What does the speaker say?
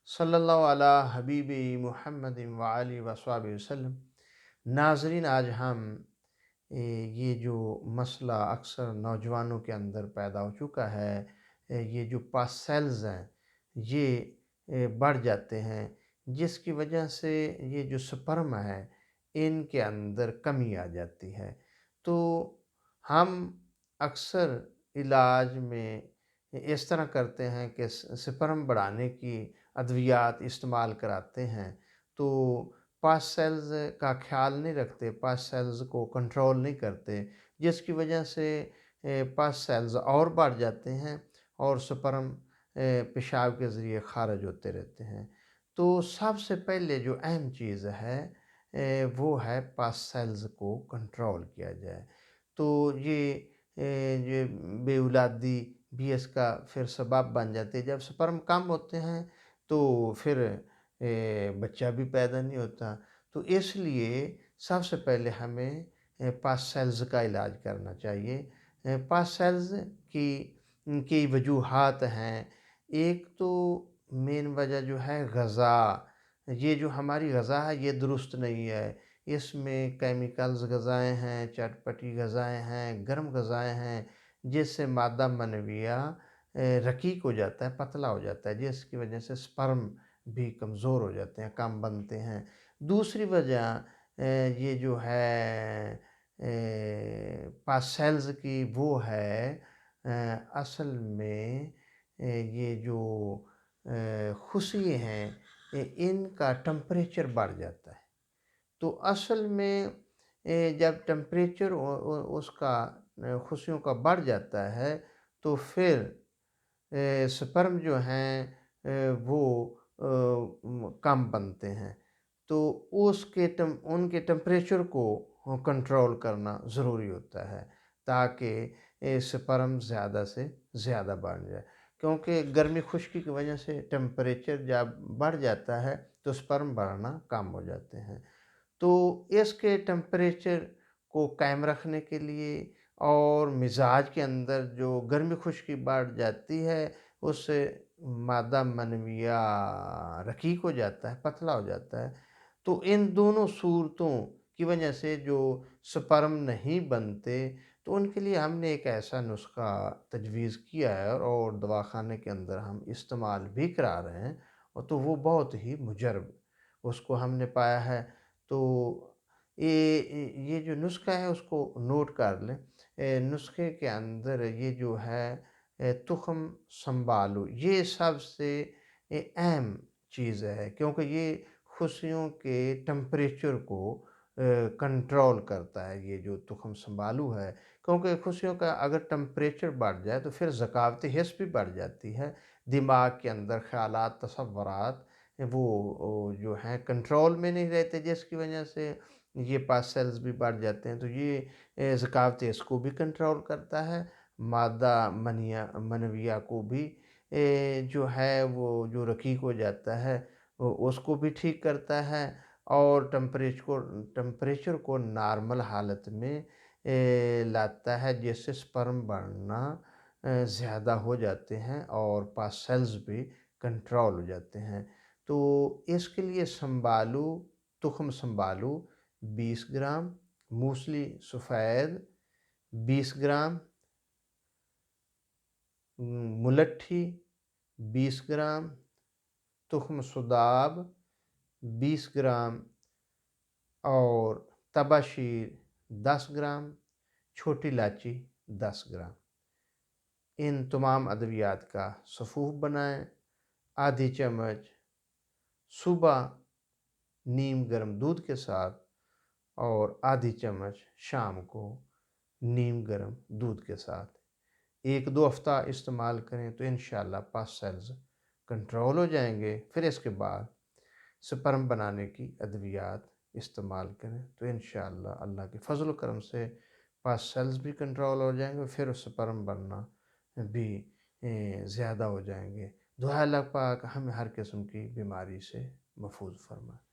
صلی اللہ علی حبیب محمد وعلی وصحبہ وسلم۔ ناظرین، آج ہم یہ جو مسئلہ اکثر نوجوانوں کے اندر پیدا ہو چکا ہے، یہ جو پاس سیلز ہیں یہ بڑھ جاتے ہیں، جس کی وجہ سے یہ جو سپرم ہے ان کے اندر کمی آ جاتی ہے۔ تو ہم اکثر علاج میں اس طرح کرتے ہیں کہ سپرم بڑھانے کی ادویات استعمال کراتے ہیں، تو پاس سیلز کا خیال نہیں رکھتے، پاس سیلز کو کنٹرول نہیں کرتے، جس کی وجہ سے پاس سیلز اور بڑھ جاتے ہیں اور سپرم پیشاب کے ذریعے خارج ہوتے رہتے ہیں۔ تو سب سے پہلے جو اہم چیز ہے وہ ہے پاس سیلز کو کنٹرول کیا جائے۔ تو یہ بے اولادی بھی اس کا پھر سبب بن جاتے ہیں۔ جب سپرم کم ہوتے ہیں تو پھر بچہ بھی پیدا نہیں ہوتا۔ تو اس لیے سب سے پہلے ہمیں پاس سیلز کا علاج کرنا چاہیے۔ پاس سیلز کی وجوہات ہیں۔ ایک تو مین وجہ جو ہے غذا، یہ جو ہماری غذا ہے یہ درست نہیں ہے، اس میں کیمیکلز غذائیں ہیں، چٹپٹی غذائیں ہیں، گرم غذائیں ہیں، جس سے مادہ منویہ رقیق ہو جاتا ہے، پتلا ہو جاتا ہے، جس کی وجہ سے سپرم بھی کمزور ہو جاتے ہیں، کم بنتے ہیں۔ دوسری وجہ یہ جو ہے پاس سیلز کی وہ ہے اصل میں یہ جو خصیے ہیں ان کا ٹمپریچر بڑھ جاتا ہے۔ تو اصل میں جب ٹمپریچر اس کا خصیوں کا بڑھ جاتا ہے تو پھر سپرم جو ہیں وہ کم بنتے ہیں۔ تو ان کے ٹمپریچر کو کنٹرول کرنا ضروری ہوتا ہے تاکہ سپرم زیادہ سے زیادہ بڑھ جائے، کیونکہ گرمی خشکی کی وجہ سے ٹمپریچر جب بڑھ جاتا ہے تو سپرم بڑھنا کم ہو جاتے ہیں۔ تو اس کے ٹمپریچر کو قائم رکھنے کے لیے اور مزاج کے اندر جو گرمی خشکی بڑھ جاتی ہے اس سے مادہ منویہ رقیق ہو جاتا ہے، پتلا ہو جاتا ہے۔ تو ان دونوں صورتوں کی وجہ سے جو سپرم نہیں بنتے، تو ان کے لیے ہم نے ایک ایسا نسخہ تجویز کیا ہے اور دواخانے کے اندر ہم استعمال بھی کرا رہے ہیں، اور تو وہ بہت ہی مجرب اس کو ہم نے پایا ہے۔ تو یہ جو نسخہ ہے اس کو نوٹ کر لیں۔ نسخے کے اندر یہ جو ہے تخم سنبھالو، یہ سب سے اہم چیز ہے، کیونکہ یہ خصیوں کے ٹمپریچر کو کنٹرول کرتا ہے، یہ جو تخم سنبھالو ہے، کیونکہ خصیوں کا اگر ٹمپریچر بڑھ جائے تو پھر ذکاوت حس بھی بڑھ جاتی ہے، دماغ کے اندر خیالات، تصورات وہ جو ہیں کنٹرول میں نہیں رہتے، جس کی وجہ سے یہ پاس سیلز بھی بڑھ جاتے ہیں۔ تو یہ ذکاوت حس کو بھی کنٹرول کرتا ہے، مادہ منویہ کو بھی جو ہے وہ جو رقیق ہو جاتا ہے اس کو بھی ٹھیک کرتا ہے، اور ٹمپریچر کو نارمل حالت میں لاتا ہے، جس سے سپرم بڑھنا زیادہ ہو جاتے ہیں اور پاس سیلز بھی کنٹرول ہو جاتے ہیں۔ تو اس کے لیے تخم سنبھالو 20 گرام، موسلی سفید 20 گرام، ملٹھی 20 گرام، تخم سداب 20 گرام اور تبا شیر 10 گرام، چھوٹی الائچی 10 گرام۔ ان تمام ادویات کا سفوف بنائیں، آدھی چمچ صبح نیم گرم دودھ کے ساتھ اور آدھی چمچ شام کو نیم گرم دودھ کے ساتھ 1-2 ہفتہ استعمال کریں تو انشاءاللہ پاس سیلز کنٹرول ہو جائیں گے۔ پھر اس کے بعد سپرم بنانے کی ادویات استعمال کریں تو انشاءاللہ اللہ کے فضل و کرم سے پاس سیلز بھی کنٹرول ہو جائیں گے، پھر سپرم بننا بھی زیادہ ہو جائیں گے۔ دعا اللہ پاک ہمیں ہر قسم کی بیماری سے محفوظ فرمائے۔